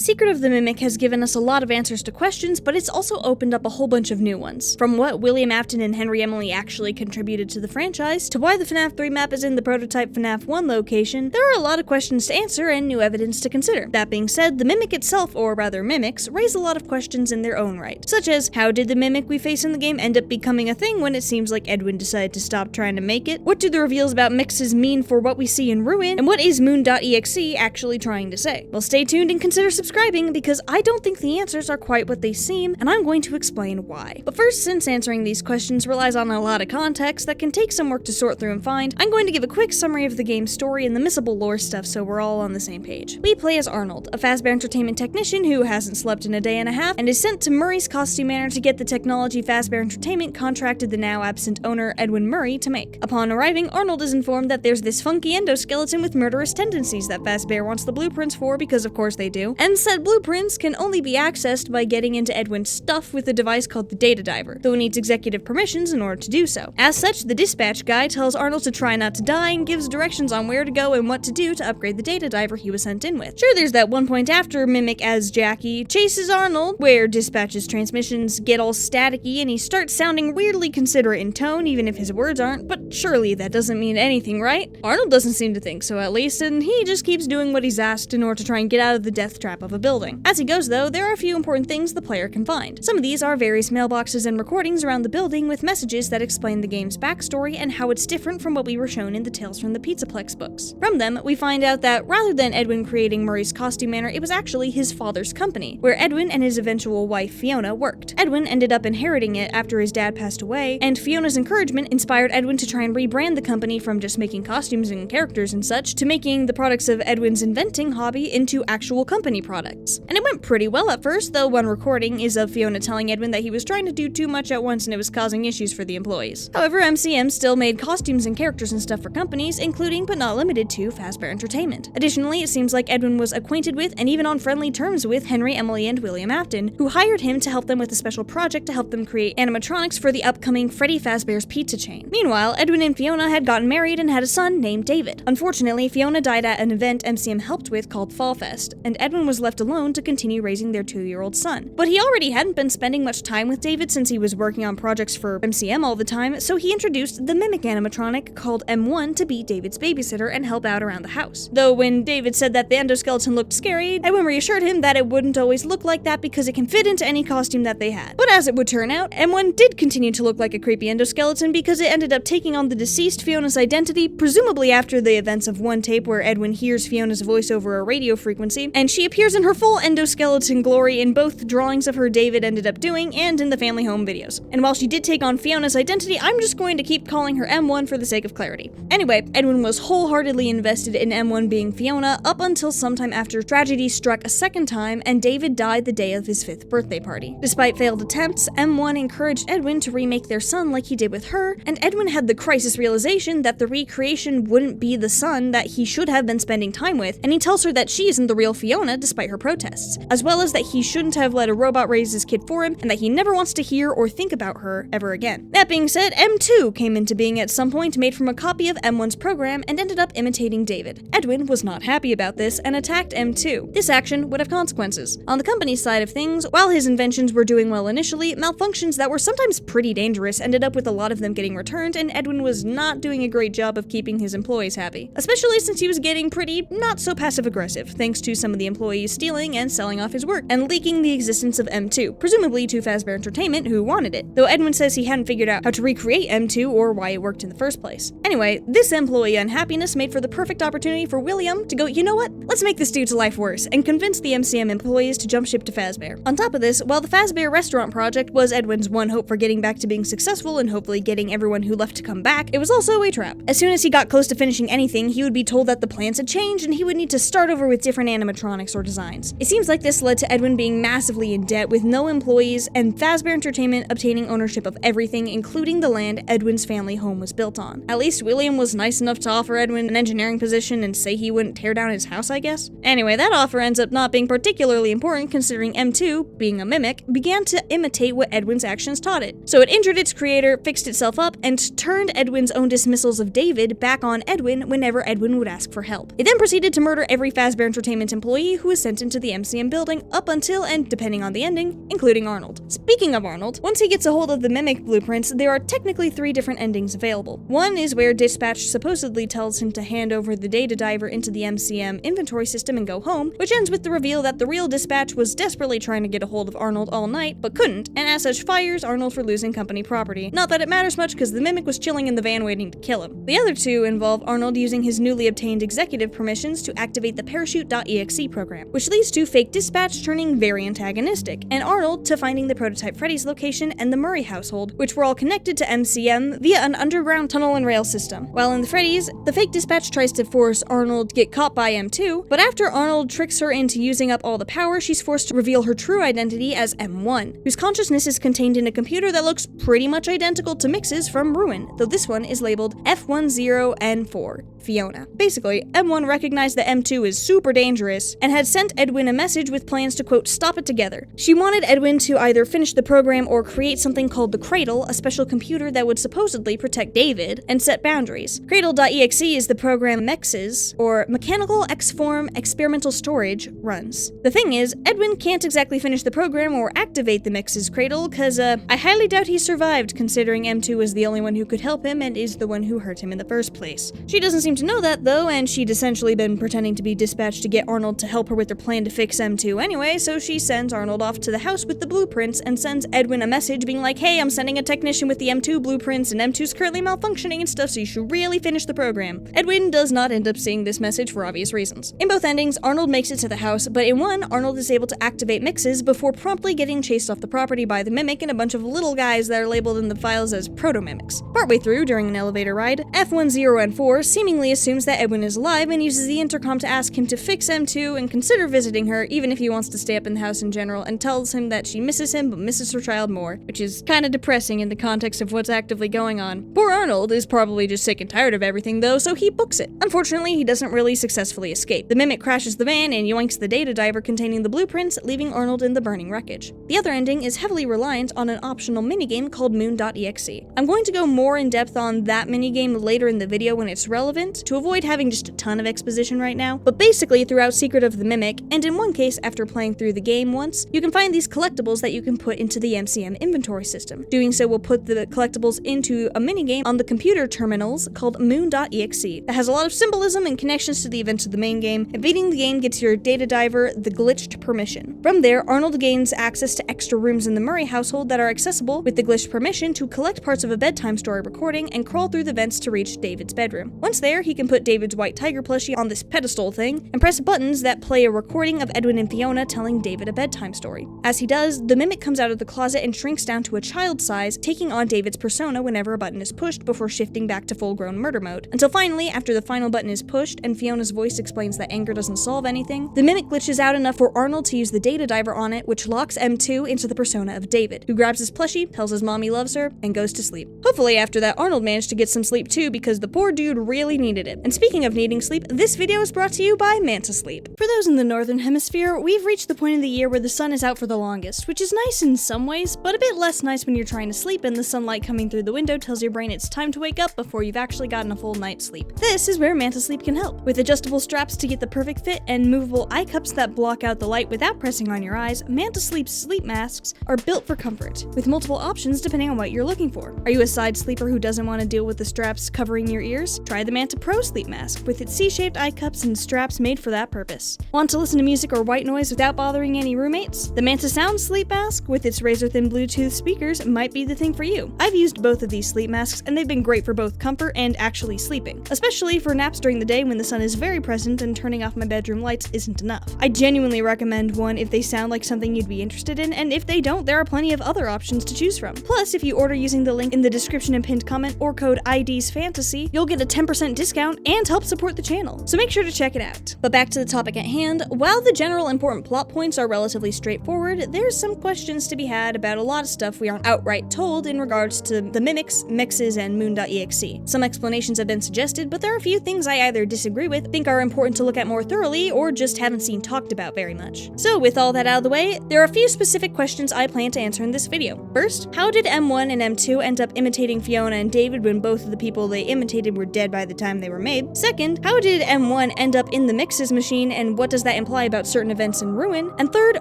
Secret of the Mimic has given us a lot of answers to questions, but it's also opened up a whole bunch of new ones. From what William Afton and Henry Emily actually contributed to the franchise, to why the FNAF 3 map is in the prototype FNAF 1 location, there are a lot of questions to answer and new evidence to consider. That being said, the Mimic itself, or rather mimics, raise a lot of questions in their own right, such as how did the Mimic we face in the game end up becoming a thing when it seems like Edwin decided to stop trying to make it? What do the reveals about MXES mean for what we see in Ruin? And what is Moon.exe actually trying to say? Well, stay tuned and consider subscribing, because I don't think the answers are quite what they seem, and I'm going to explain why. But first, since answering these questions relies on a lot of context that can take some work to sort through and find, I'm going to give a quick summary of the game's story and the missable lore stuff so we're all on the same page. We play as Arnold, a Fazbear Entertainment technician who hasn't slept in a day and a half and is sent to Murray's Costume Manor to get the technology Fazbear Entertainment contracted the now absent owner Edwin Murray to make. Upon arriving, Arnold is informed that there's this funky endoskeleton with murderous tendencies that Fazbear wants the blueprints for, because of course they do, and said blueprints can only be accessed by getting into Edwin's stuff with a device called the Data Diver, though it needs executive permissions in order to do so. As such, the dispatch guy tells Arnold to try not to die and gives directions on where to go and what to do to upgrade the Data Diver he was sent in with. Sure, there's that one point after Mimic as Jackie chases Arnold, where dispatch's transmissions get all staticky and he starts sounding weirdly considerate in tone, even if his words aren't, but surely that doesn't mean anything, right? Arnold doesn't seem to think so, at least, and he just keeps doing what he's asked in order to try and get out of the death trap of a building. As he goes, though, there are a few important things the player can find. Some of these are various mailboxes and recordings around the building with messages that explain the game's backstory and how it's different from what we were shown in the Tales from the Pizzaplex books. From them, we find out that rather than Edwin creating Murray's Costume Manor, it was actually his father's company, where Edwin and his eventual wife Fiona worked. Edwin ended up inheriting it after his dad passed away, and Fiona's encouragement inspired Edwin to try and rebrand the company from just making costumes and characters and such to making the products of Edwin's inventing hobby into actual company products. And it went pretty well at first, though one recording is of Fiona telling Edwin that he was trying to do too much at once and it was causing issues for the employees. However, MCM still made costumes and characters and stuff for companies, including but not limited to Fazbear Entertainment. Additionally, it seems like Edwin was acquainted with and even on friendly terms with Henry, Emily, and William Afton, who hired him to help them with a special project to help them create animatronics for the upcoming Freddy Fazbear's pizza chain. Meanwhile, Edwin and Fiona had gotten married and had a son named David. Unfortunately, Fiona died at an event MCM helped with called Fall Fest, and Edwin was left alone to continue raising their 2-year-old son. But he already hadn't been spending much time with David since he was working on projects for MCM all the time, so he introduced the Mimic animatronic called M1 to be David's babysitter and help out around the house. Though when David said that the endoskeleton looked scary, Edwin reassured him that it wouldn't always look like that because it can fit into any costume that they had. But as it would turn out, M1 did continue to look like a creepy endoskeleton because it ended up taking on the deceased Fiona's identity, presumably after the events of one tape where Edwin hears Fiona's voice over a radio frequency, and she appears in her full endoskeleton glory in both the drawings of her David ended up doing and in the family home videos. And while she did take on Fiona's identity, I'm just going to keep calling her M1 for the sake of clarity. Anyway, Edwin was wholeheartedly invested in M1 being Fiona up until sometime after tragedy struck a second time and David died the day of his 5th birthday party. Despite failed attempts, M1 encouraged Edwin to remake their son like he did with her, and Edwin had the crisis realization that the recreation wouldn't be the son that he should have been spending time with, and he tells her that she isn't the real Fiona despite her protests, as well as that he shouldn't have let a robot raise his kid for him, and that he never wants to hear or think about her ever again. That being said, M2 came into being at some point made from a copy of M1's program and ended up imitating David. Edwin was not happy about this and attacked M2. This action would have consequences. On the company's side of things, while his inventions were doing well initially, malfunctions that were sometimes pretty dangerous ended up with a lot of them getting returned, and Edwin was not doing a great job of keeping his employees happy, especially since he was getting pretty not so passive-aggressive, thanks to some of the employees stealing and selling off his work, and leaking the existence of M2, presumably to Fazbear Entertainment, who wanted it, though Edwin says he hadn't figured out how to recreate M2 or why it worked in the first place. Anyway, this employee unhappiness made for the perfect opportunity for William to go, you know what, let's make this dude's life worse, and convince the MCM employees to jump ship to Fazbear. On top of this, while the Fazbear restaurant project was Edwin's one hope for getting back to being successful and hopefully getting everyone who left to come back, it was also a trap. As soon as he got close to finishing anything, he would be told that the plans had changed and he would need to start over with different animatronics or designs. It seems like this led to Edwin being massively in debt with no employees and Fazbear Entertainment obtaining ownership of everything, including the land Edwin's family home was built on. At least William was nice enough to offer Edwin an engineering position and say he wouldn't tear down his house, I guess. Anyway, that offer ends up not being particularly important considering M2, being a mimic, began to imitate what Edwin's actions taught it. So it injured its creator, fixed itself up, and turned Edwin's own dismissals of David back on Edwin whenever Edwin would ask for help. It then proceeded to murder every Fazbear Entertainment employee who was sent went into the MCM building up until and, depending on the ending, including Arnold. Speaking of Arnold, once he gets a hold of the Mimic blueprints, there are technically 3 different endings available. One is where Dispatch supposedly tells him to hand over the data diver into the MCM inventory system and go home, which ends with the reveal that the real Dispatch was desperately trying to get a hold of Arnold all night, but couldn't, and as such fires Arnold for losing company property. Not that it matters much because the Mimic was chilling in the van waiting to kill him. The other 2 involve Arnold using his newly obtained executive permissions to activate the Parachute.exe program, which leads to fake Dispatch turning very antagonistic, and Arnold to finding the prototype Freddy's location and the Murray household, which were all connected to MCM via an underground tunnel and rail system. While in the Freddy's, the fake Dispatch tries to force Arnold to get caught by M2, but after Arnold tricks her into using up all the power, she's forced to reveal her true identity as M1, whose consciousness is contained in a computer that looks pretty much identical to MXES from Ruin, though this one is labeled F10N4. Fiona. Basically, M1 recognized that M2 is super dangerous and had sent Edwin a message with plans to, quote, stop it together. She wanted Edwin to either finish the program or create something called the Cradle, a special computer that would supposedly protect David and set boundaries. Cradle.exe is the program MXES, or Mechanical X-Form Experimental Storage, runs. The thing is, Edwin can't exactly finish the program or activate the MXES Cradle, cause I highly doubt he survived considering M2 was the only one who could help him and is the one who hurt him in the first place. She doesn't seem to know that though, and she'd essentially been pretending to be Dispatched to get Arnold to help her with their plan to fix M2 anyway, so she sends Arnold off to the house with the blueprints and sends Edwin a message being like, hey, I'm sending a technician with the M2 blueprints and M2's currently malfunctioning and stuff, so you should really finish the program. Edwin does not end up seeing this message for obvious reasons. In both endings, Arnold makes it to the house, but in one, Arnold is able to activate MXES before promptly getting chased off the property by the Mimic and a bunch of little guys that are labeled in the files as proto-mimics. Partway through, during an elevator ride, F10N4 seemingly assumes that Edwin is alive and uses the intercom to ask him to fix M2 and consider visiting her, even if he wants to stay up in the house in general, and tells him that she misses him but misses her child more, which is kinda depressing in the context of what's actively going on. Poor Arnold is probably just sick and tired of everything though, so he books it. Unfortunately, he doesn't really successfully escape. The Mimic crashes the van and yoinks the data diver containing the blueprints, leaving Arnold in the burning wreckage. The other ending is heavily reliant on an optional minigame called Moon.exe. I'm going to go more in depth on that minigame later in the video when it's relevant, to avoid having just a ton of exposition right now, but basically throughout Secret of the Mimic, and in one case after playing through the game once, you can find these collectibles that you can put into the MCM inventory system. Doing so will put the collectibles into a minigame on the computer terminals called Moon.exe that has a lot of symbolism and connections to the events of the main game, and beating the game gets your data diver the glitched permission. From there, Arnold gains access to extra rooms in the Murray household that are accessible with the glitched permission to collect parts of a bedtime story recording and crawl through the vents to reach David's bedroom. Once there, he can put David's white tiger plushie on this pedestal thing and press buttons that play a recording of Edwin and Fiona telling David a bedtime story. As he does, the Mimic comes out of the closet and shrinks down to a child size, taking on David's persona whenever a button is pushed before shifting back to full-grown murder mode. Until finally, after the final button is pushed and Fiona's voice explains that anger doesn't solve anything, the Mimic glitches out enough for Arnold to use the data diver on it, which locks M2 into the persona of David, who grabs his plushie, tells his mom he loves her, and goes to sleep. Hopefully after that, Arnold managed to get some sleep too, because the poor dude really needed it. And speaking of needing sleep, this video is brought to you by Manta Sleep. For those in the northern hemisphere, we've reached the point of the year where the sun is out for the longest, which is nice in some ways, but a bit less nice when you're trying to sleep and the sunlight coming through the window tells your brain it's time to wake up before you've actually gotten a full night's sleep. This is where Manta Sleep can help. With adjustable straps to get the perfect fit and movable eye cups that block out the light without pressing on your eyes, Manta Sleep's sleep masks are built for comfort, with multiple options depending on what you're looking for. Are you a side sleeper who doesn't want to deal with the straps covering your ears? Try the Manta Pro Sleep Mask, with its C-shaped eye cups and straps made for that purpose. Want to listen to music or white noise without bothering any roommates? The Manta Sound Sleep Mask, with its razor-thin Bluetooth speakers, might be the thing for you. I've used both of these sleep masks, and they've been great for both comfort and actually sleeping, especially for naps during the day when the sun is very present and turning off my bedroom lights isn't enough. I genuinely recommend one if they sound like something you'd be interested in, and if they don't, there are plenty of other options to choose from. Plus, if you order using the link in the description and pinned comment or code IDsFantasy, you'll get a 10% discount and help support the channel, so make sure to check it out. But back to the topic at hand, while the general important plot points are relatively straightforward, there's some questions to be had about a lot of stuff we aren't outright told in regards to the Mimics, MXES, and Moon.exe. Some explanations have been suggested, but there are a few things I either disagree with, think are important to look at more thoroughly, or just haven't seen talked about very much. So with all that out of the way, there are a few specific questions I plan to answer in this video. First, how did M1 and M2 end up imitating Fiona and David when both of the people they imitated were dead by the time they were made? Second, how did M1 end up in the MXES machine, and what does that imply imply about certain events in Ruin? And third,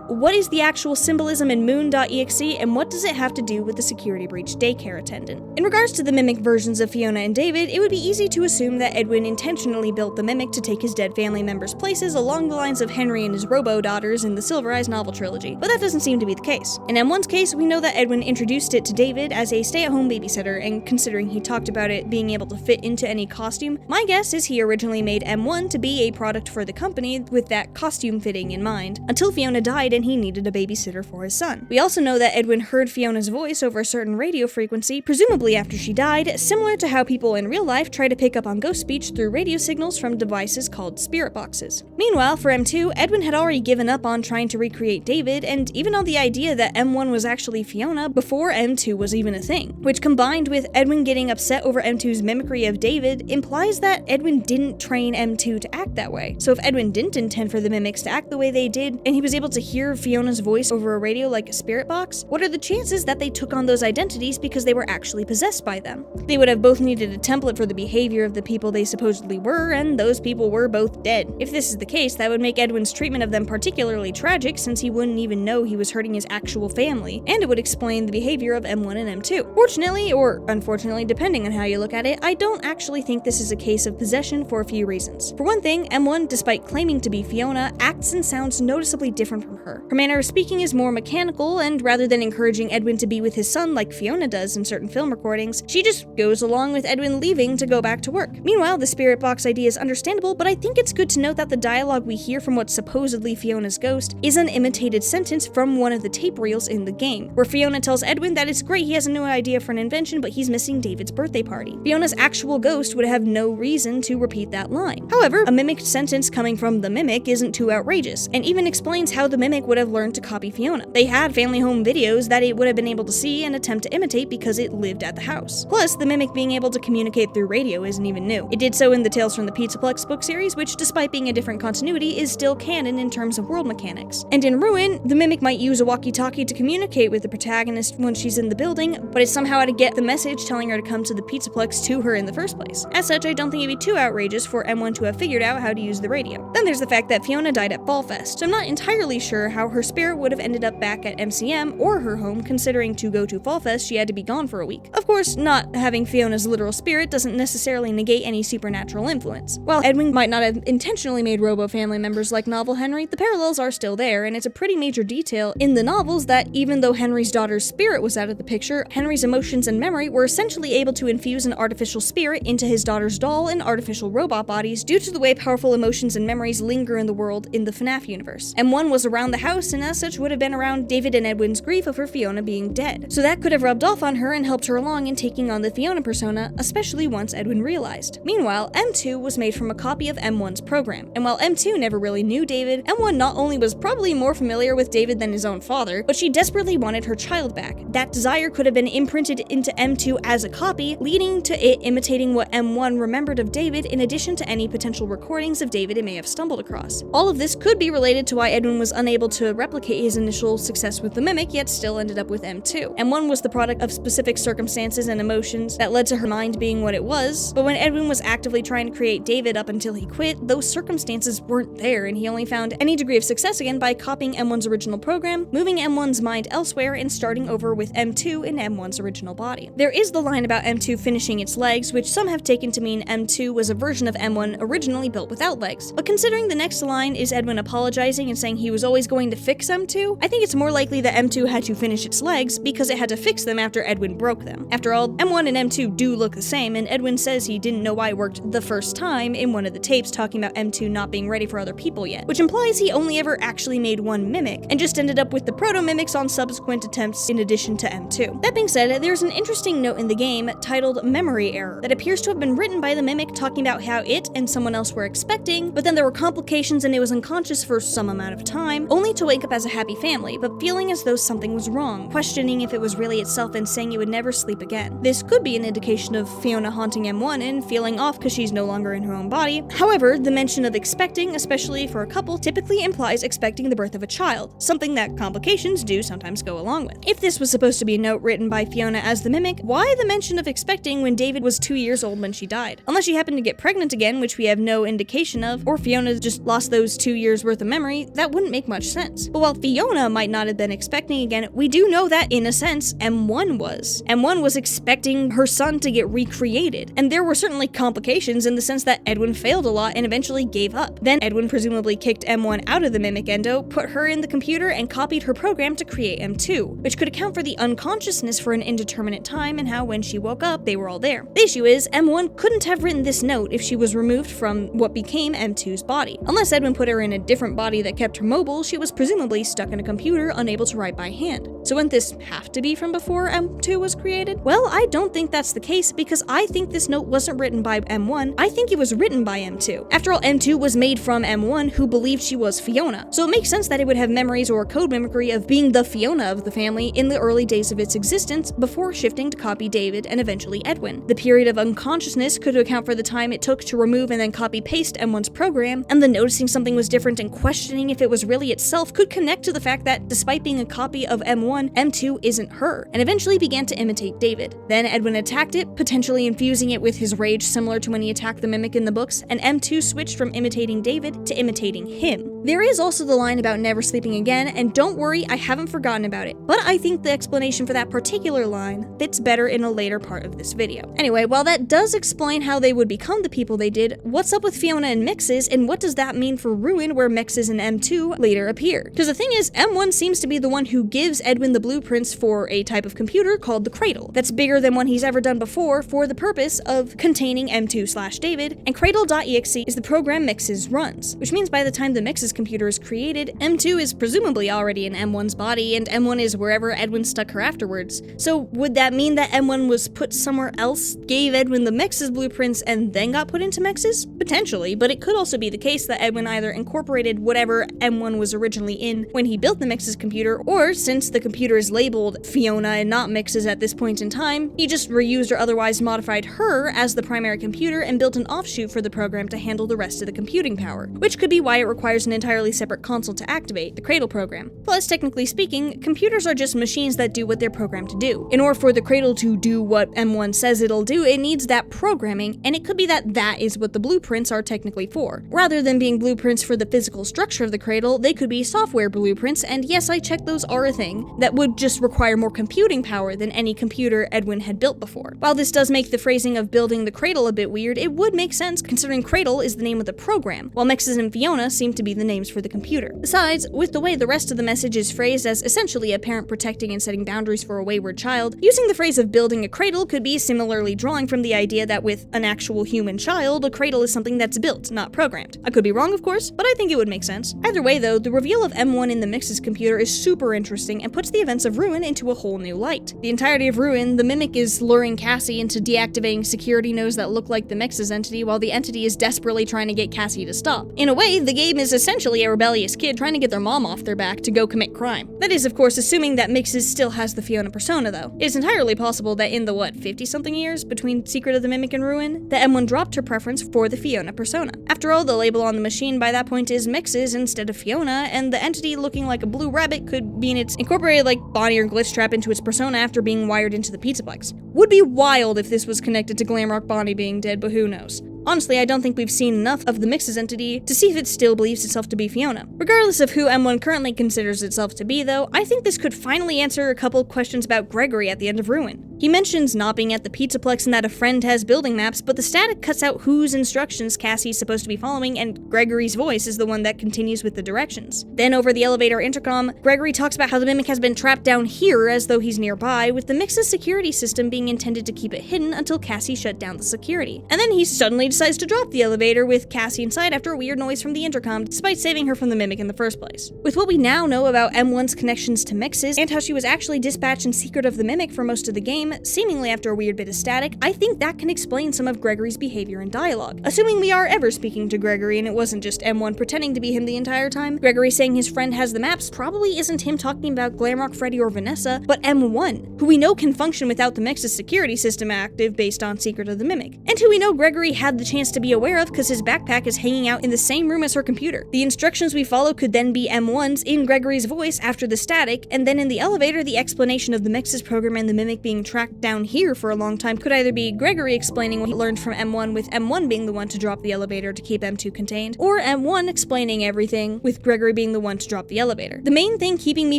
what is the actual symbolism in Moon.exe, and what does it have to do with the security breach daycare attendant? In regards to the mimic versions of Fiona and David, it would be easy to assume that Edwin intentionally built the mimic to take his dead family members' places along the lines of Henry and his robo-daughters in the Silver Eyes novel trilogy, but that doesn't seem to be the case. In M1's case, we know that Edwin introduced it to David as a stay-at-home babysitter, and considering he talked about it being able to fit into any costume, my guess is he originally made M1 to be a product for the company with that costume fitting in mind, until Fiona died and he needed a babysitter for his son. We also know that Edwin heard Fiona's voice over a certain radio frequency, presumably after she died, similar to how people in real life try to pick up on ghost speech through radio signals from devices called spirit boxes. Meanwhile, for M2, Edwin had already given up on trying to recreate David, and even on the idea that M1 was actually Fiona before M2 was even a thing, which combined with Edwin getting upset over M2's mimicry of David implies that Edwin didn't train M2 to act that way. So if Edwin didn't intend for the mimics to act the way they did, and he was able to hear Fiona's voice over a radio like a spirit box, what are the chances that they took on those identities because they were actually possessed by them? They would have both needed a template for the behavior of the people they supposedly were, and those people were both dead. If this is the case, that would make Edwin's treatment of them particularly tragic, since he wouldn't even know he was hurting his actual family, and it would explain the behavior of M1 and M2. Fortunately, or unfortunately, depending on how you look at it, I don't actually think this is a case of possession for a few reasons. For one thing, M1, despite claiming to be Fiona, acts and sounds noticeably different from her. Her manner of speaking is more mechanical, and rather than encouraging Edwin to be with his son like Fiona does in certain film recordings, she just goes along with Edwin leaving to go back to work. Meanwhile, the spirit box idea is understandable, but I think it's good to note that the dialogue we hear from what's supposedly Fiona's ghost is an imitated sentence from one of the tape reels in the game, where Fiona tells Edwin that it's great he has a new idea for an invention, but he's missing David's birthday party. Fiona's actual ghost would have no reason to repeat that line. However, a mimicked sentence coming from the mimic isn't too outrageous, and even explains how the mimic would have learned to copy Fiona. They had family home videos that it would have been able to see and attempt to imitate because it lived at the house. Plus, the mimic being able to communicate through radio isn't even new. It did so in the Tales from the Pizzaplex book series, which, despite being a different continuity, is still canon in terms of world mechanics. And in Ruin, the mimic might use a walkie-talkie to communicate with the protagonist when she's in the building, but it's somehow how to get the message telling her to come to the Pizzaplex to her in the first place. As such, I don't think it'd be too outrageous for M1 to have figured out how to use the radio. Then there's the fact that Fiona died at Fallfest, so I'm not entirely sure how her spirit would have ended up back at MCM or her home, considering to go to Fallfest she had to be gone for a week. Of course, not having Fiona's literal spirit doesn't necessarily negate any supernatural influence. While Edwin might not have intentionally made Robo family members like novel Henry, the parallels are still there, and it's a pretty major detail in the novels that even though Henry's daughter's spirit was out of the picture, Henry's emotions and memory were essentially able to infuse an artificial spirit into his daughter's doll and artificial robot bodies due to the way powerful emotions and memories linger in the world in the FNAF universe. M1 was around the house and as such would have been around David and Edwin's grief over Fiona being dead. So that could have rubbed off on her and helped her along in taking on the Fiona persona, especially once Edwin realized. Meanwhile, M2 was made from a copy of M1's program, and while M2 never really knew David, M1 not only was probably more familiar with David than his own father, but she desperately wanted her child back. That desire could have been imprinted into M2 as a copy, leading to it imitating what M1 remembered of David in addition to any potential recordings of David it may have stumbled across. All of this could be related to why Edwin was unable to replicate his initial success with the mimic, yet still ended up with M2. M1 was the product of specific circumstances and emotions that led to her mind being what it was, but when Edwin was actively trying to create David up until he quit, those circumstances weren't there, and he only found any degree of success again by copying M1's original program, moving M1's mind elsewhere, and starting over with M2 in M1's original body. There is the line about M2 finishing its legs, which some have taken to mean M2 was a version of M1 originally built without legs. But considering the next line is Edwin apologizing and saying he was always going to fix M2, I think it's more likely that M2 had to finish its legs because it had to fix them after Edwin broke them. After all, M1 and M2 do look the same, and Edwin says he didn't know why it worked the first time in one of the tapes talking about M2 not being ready for other people yet, which implies he only ever actually made one mimic, and just ended up with the proto-mimics on subsequent attempts in addition to M2. That being said, there's an interesting note in the game titled Memory Error that appears to have been written by the mimic talking about how it and someone else were expecting, but then there were complications and it was unconscious for some amount of time, only to wake up as a happy family, but feeling as though something was wrong, questioning if it was really itself and saying it would never sleep again. This could be an indication of Fiona haunting M1 and feeling off because she's no longer in her own body. However, the mention of expecting, especially for a couple, typically implies expecting the birth of a child, something that complications do sometimes go along with. If this was supposed to be a note written by Fiona as the mimic, why the mention of expecting when David was 2 years old when she died? Unless she happened to get pregnant again, which we have no indication of, or Fiona just lost those 2 years worth of memory, that wouldn't make much sense. But while Fiona might not have been expecting again, we do know that, in a sense, M1 was. M1 was expecting her son to get recreated, and there were certainly complications in the sense that Edwin failed a lot and eventually gave up. Then Edwin presumably kicked M1 out of the mimic endo, put her in the computer, and copied her program to create M2, which could account for the unconsciousness for an indeterminate time and how when she woke up, they were all there. The issue is, M1 couldn't have written this note if she was removed from what became M2's body. Unless Edwin put her in a different body that kept her mobile, she was presumably stuck in a computer, unable to write by hand. So wouldn't this have to be from before M2 was created? Well, I don't think that's the case, because I think this note wasn't written by M1, I think it was written by M2. After all, M2 was made from M1, who believed she was Fiona, so it makes sense that it would have memories or code mimicry of being the Fiona of the family in the early days of its existence before shifting to copy David and eventually Edwin. The period of unconsciousness could account for the time it took to remove and then copy-paste M1's program, and the noticing something was different and questioning if it was really itself could connect to the fact that, despite being a copy of M1, M2 isn't her, and eventually began to imitate David. Then Edwin attacked it, potentially infusing it with his rage similar to when he attacked the mimic in the books, and M2 switched from imitating David to imitating him. There is also the line about never sleeping again, and don't worry, I haven't forgotten about it, but I think the explanation for that particular line fits better in a later part of this video. Anyway, while that does explain how they would become the people they did, what's up with Fiona and MXES, and what does that mean for Ruin, where MXES and M2 later appear? Because the thing is, M1 seems to be the one who gives Edwin the blueprints for a type of computer called the Cradle, that's bigger than one he's ever done before for the purpose of containing M2/David, and Cradle.exe is the program MXES runs, which means by the time the MXES computer is created, M2 is presumably already in M1's body, and M1 is wherever Edwin stuck her afterwards. So would that mean that M1 was put somewhere else, gave Edwin the MXES blueprints, and then got put into MXES? Potentially, but it could also be the case that Edwin either incorporated whatever M1 was originally in when he built the MXES computer, or since the computer is labeled Fiona and not MXES at this point in time, he just reused or otherwise modified her as the primary computer and built an offshoot for the program to handle the rest of the computing power, which could be why it requires an entirely separate console to activate, the Cradle program. Plus, technically speaking, computers are just machines that do what they're programmed to do. In order for the Cradle to do what M1 says it'll do, it needs that programming, and it could be that that is what the blueprints are technically for. Rather than being blueprints for the physical structure of the Cradle, they could be software blueprints, and yes, I checked, those are a thing, that would just require more computing power than any computer Edwin had built before. While this does make the phrasing of building the Cradle a bit weird, it would make sense considering Cradle is the name of the program, while MXES and Fiona seem to be the names for the computer. Besides, with the way the rest of the message is phrased as essentially a parent protecting and setting boundaries for a wayward child, using the phrase of building a cradle could be similarly drawing from the idea that with an actual human child, a cradle is something that's built, not programmed. I could be wrong, of course, but I think it would make sense. Either way though, the reveal of M1 in the MXES computer is super interesting and puts the events of Ruin into a whole new light. The entirety of Ruin, the mimic is luring Cassie into deactivating security nodes that look like the MXES entity, while the entity is desperately trying to get Cassie to stop. In a way, the game is essentially a rebellious kid trying to get their mom off their back to go commit crime. That is, of course, assuming that MXES still has the Fiona persona, though. It is entirely possible that in the, 50-something years between Secret of the Mimic and Ruin, that M1 dropped her preference for the Fiona persona. After all, the label on the machine by that point is MXES instead of Fiona, and the entity looking like a blue rabbit could mean it's incorporated like Bonnie or Glitchtrap into its persona after being wired into the Pizzaplex. Would be wild if this was connected to Glamrock Bonnie being dead, but who knows. Honestly, I don't think we've seen enough of the MXES entity to see if it still believes itself to be Fiona. Regardless of who M1 currently considers itself to be, though, I think this could finally answer a couple questions about Gregory at the end of Ruin. He mentions not being at the Pizzaplex and that a friend has building maps, but the static cuts out whose instructions Cassie's supposed to be following, and Gregory's voice is the one that continues with the directions. Then over the elevator intercom, Gregory talks about how the Mimic has been trapped down here as though he's nearby, with the MXES security system being intended to keep it hidden until Cassie shut down the security. And then he suddenly decides to drop the elevator with Cassie inside after a weird noise from the intercom, despite saving her from the Mimic in the first place. With what we now know about M1's connections to MXES, and how she was actually dispatched in Secret of the Mimic for most of the game, seemingly after a weird bit of static, I think that can explain some of Gregory's behavior and dialogue. Assuming we are ever speaking to Gregory and it wasn't just M1 pretending to be him the entire time, Gregory saying his friend has the maps probably isn't him talking about Glamrock Freddy or Vanessa, but M1, who we know can function without the MXES security system active based on Secret of the Mimic, and who we know Gregory had the chance to be aware of because his backpack is hanging out in the same room as her computer. The instructions we follow could then be M1's in Gregory's voice after the static, and then in the elevator the explanation of the MXES program and the Mimic being trapped tracked down here for a long time could either be Gregory explaining what he learned from M1 with M1 being the one to drop the elevator to keep M2 contained, or M1 explaining everything with Gregory being the one to drop the elevator. The main thing keeping me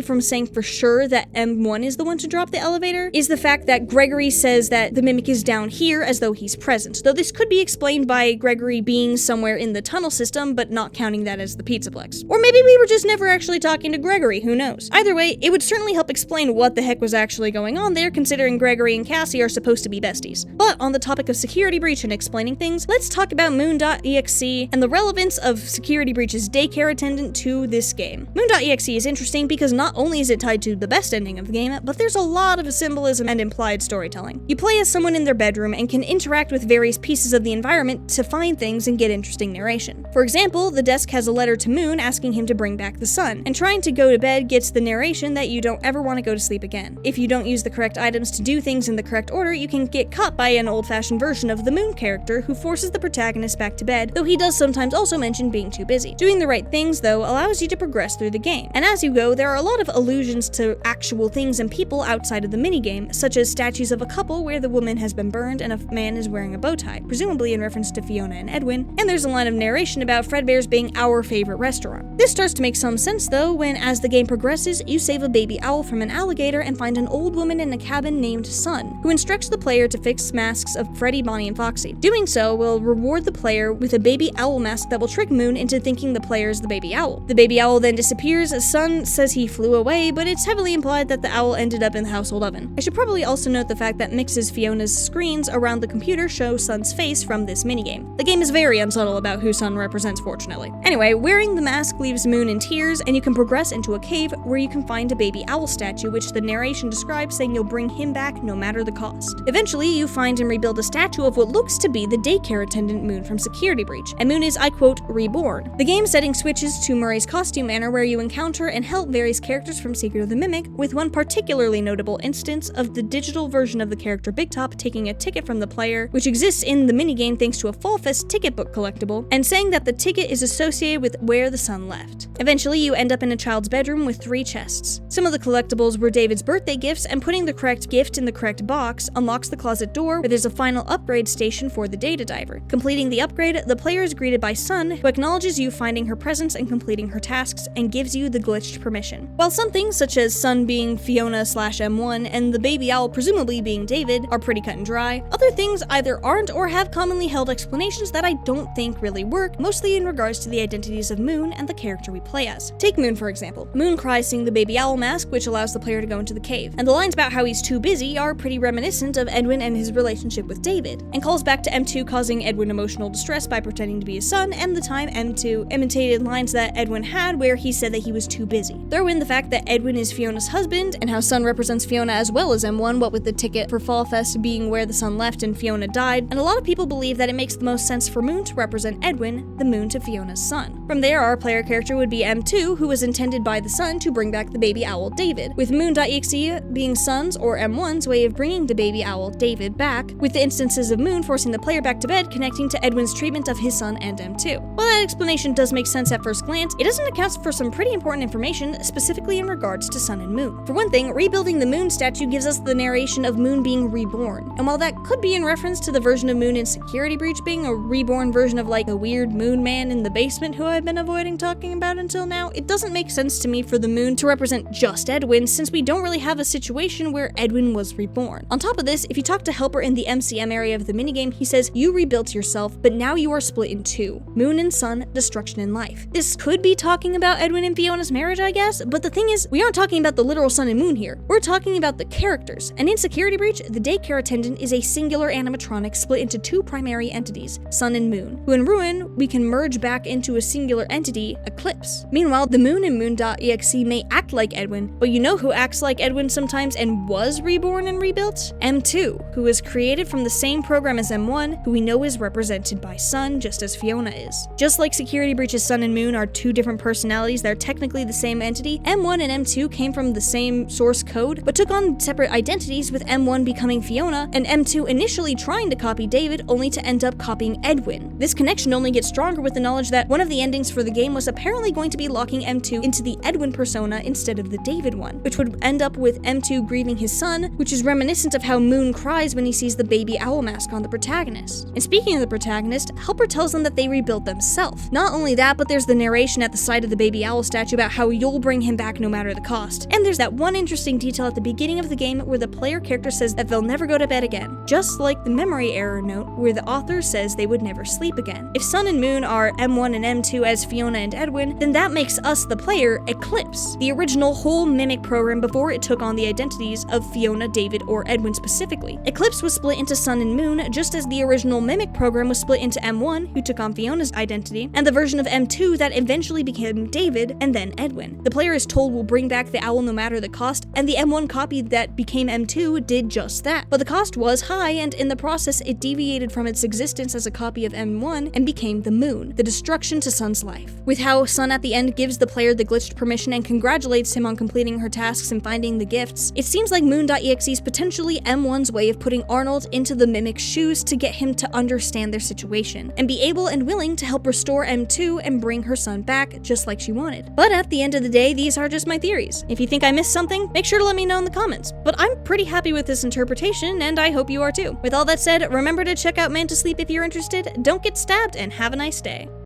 from saying for sure that M1 is the one to drop the elevator is the fact that Gregory says that the mimic is down here as though he's present, though this could be explained by Gregory being somewhere in the tunnel system but not counting that as the Pizzaplex. Or maybe we were just never actually talking to Gregory, who knows. Either way, it would certainly help explain what the heck was actually going on there, considering Gregory and Cassie are supposed to be besties. But on the topic of security breach and explaining things, let's talk about Moon.exe and the relevance of security breach's daycare attendant to this game. Moon.exe is interesting because not only is it tied to the best ending of the game, but there's a lot of symbolism and implied storytelling. You play as someone in their bedroom and can interact with various pieces of the environment to find things and get interesting narration. For example, the desk has a letter to Moon asking him to bring back the sun, and trying to go to bed gets the narration that you don't ever want to go to sleep again. If you don't use the correct items to do things in the correct order, you can get caught by an old-fashioned version of the Moon character who forces the protagonist back to bed, though he does sometimes also mention being too busy. Doing the right things, though, allows you to progress through the game, and as you go, there are a lot of allusions to actual things and people outside of the minigame, such as statues of a couple where the woman has been burned and a man is wearing a bow tie, presumably in reference to Fiona and Edwin, and there's a line of narration about Fredbear's being our favorite restaurant. This starts to make some sense, though, when as the game progresses, you save a baby owl from an alligator and find an old woman in a cabin named Sun, who instructs the player to fix masks of Freddy, Bonnie, and Foxy. Doing so will reward the player with a baby owl mask that will trick Moon into thinking the player is the baby owl. The baby owl then disappears as Sun says he flew away, but it's heavily implied that the owl ended up in the household oven. I should probably also note the fact that MXES Fiona's screens around the computer show Sun's face from this minigame. The game is very unsubtle about who Sun represents, fortunately. Anyway, wearing the mask leaves Moon in tears, and you can progress into a cave where you can find a baby owl statue, which the narration describes saying you'll bring him back no matter the cost. Eventually, you find and rebuild a statue of what looks to be the daycare attendant Moon from Security Breach, and Moon is, I quote, reborn. The game setting switches to Murray's costume manor, where you encounter and help various characters from Secret of the Mimic, with one particularly notable instance of the digital version of the character Big Top taking a ticket from the player, which exists in the minigame thanks to a Fall Fest ticket book collectible, and saying that the ticket is associated with where the sun left. Eventually, you end up in a child's bedroom with 3 chests. Some of the collectibles were David's birthday gifts, and putting the correct gift in the correct box unlocks the closet door where there's a final upgrade station for the data diver. Completing the upgrade, the player is greeted by Sun, who acknowledges you finding her presence and completing her tasks, and gives you the glitched permission. While some things, such as Sun being Fiona/M1 and the baby owl presumably being David, are pretty cut and dry, other things either aren't or have commonly held explanations that I don't think really work, mostly in regards to the identities of Moon and the character we play as. Take Moon, for example. Moon cries seeing the baby owl mask, which allows the player to go into the cave, and the lines about how he's too busy are pretty reminiscent of Edwin and his relationship with David, and calls back to M2 causing Edwin emotional distress by pretending to be his son, and the time M2 imitated lines that Edwin had where he said that he was too busy. Throw in the fact that Edwin is Fiona's husband, and how Sun represents Fiona as well as M1, what with the ticket for Fall Fest being where the sun left and Fiona died, and a lot of people believe that it makes the most sense for Moon to represent Edwin, the Moon to Fiona's son. From there, our player character would be M2, who was intended by the sun to bring back the baby owl David, with Moon.exe being Sun's or M1's way of bringing the baby owl David back, with the instances of Moon forcing the player back to bed connecting to Edwin's treatment of his son and M2. While that explanation does make sense at first glance, it doesn't account for some pretty important information, specifically in regards to Sun and Moon. For one thing, rebuilding the Moon statue gives us the narration of Moon being reborn, and while that could be in reference to the version of Moon in Security Breach being a reborn version of like a weird moon man in the basement who I've been avoiding talking about until now, it doesn't make sense to me for the Moon to represent just Edwin, since we don't really have a situation where Edwin was reborn. On top of this, if you talk to Helper in the MCM area of the minigame, he says, you rebuilt yourself, but now you are split in 2. Moon and Sun, destruction and life. This could be talking about Edwin and Fiona's marriage, I guess, but the thing is, we aren't talking about the literal Sun and Moon here. We're talking about the characters, and in Security Breach, the daycare attendant is a singular animatronic split into 2 primary entities, Sun and Moon, who in Ruin, we can merge back into a singular entity, Eclipse. Meanwhile, the Moon in Moon.exe may act like Edwin, but you know who acts like Edwin sometimes and was reborn and rebuilt? M2, who was created from the same program as M1, who we know is represented by Sun, just as Fiona is. Just like Security Breach's Sun and Moon are 2 different personalities that are technically the same entity, M1 and M2 came from the same source code, but took on separate identities, with M1 becoming Fiona, and M2 initially trying to copy David, only to end up copying Edwin. This connection only gets stronger with the knowledge that one of the endings for the game was apparently going to be locking M2 into the Edwin persona instead of the David one, which would end up with M2 grieving his son, which which is reminiscent of how Moon cries when he sees the baby owl mask on the protagonist. And speaking of the protagonist, Helper tells them that they rebuilt themselves. Not only that, but there's the narration at the side of the baby owl statue about how you'll bring him back no matter the cost. And there's that one interesting detail at the beginning of the game where the player character says that they'll never go to bed again, just like the memory error note where the author says they would never sleep again. If Sun and Moon are M1 and M2 as Fiona and Edwin, then that makes us, the player, Eclipse, the original whole mimic program before it took on the identities of Fiona, David, or Edwin specifically. Eclipse was split into Sun and Moon, just as the original mimic program was split into M1, who took on Fiona's identity, and the version of M2 that eventually became David and then Edwin. The player is told will bring back the owl no matter the cost, and the M1 copy that became M2 did just that. But the cost was high, and in the process it deviated from its existence as a copy of M1 and became the Moon, the destruction to Sun's life. With how Sun at the end gives the player the glitched permission and congratulates him on completing her tasks and finding the gifts, it seems like Moon.exe is potentially M1's way of putting Arnold into the mimic's shoes to get him to understand their situation, and be able and willing to help restore M2 and bring her son back just like she wanted. But at the end of the day, these are just my theories. If you think I missed something, make sure to let me know in the comments. But I'm pretty happy with this interpretation, and I hope you are too. With all that said, remember to check out Man to Sleep if you're interested, don't get stabbed, and have a nice day.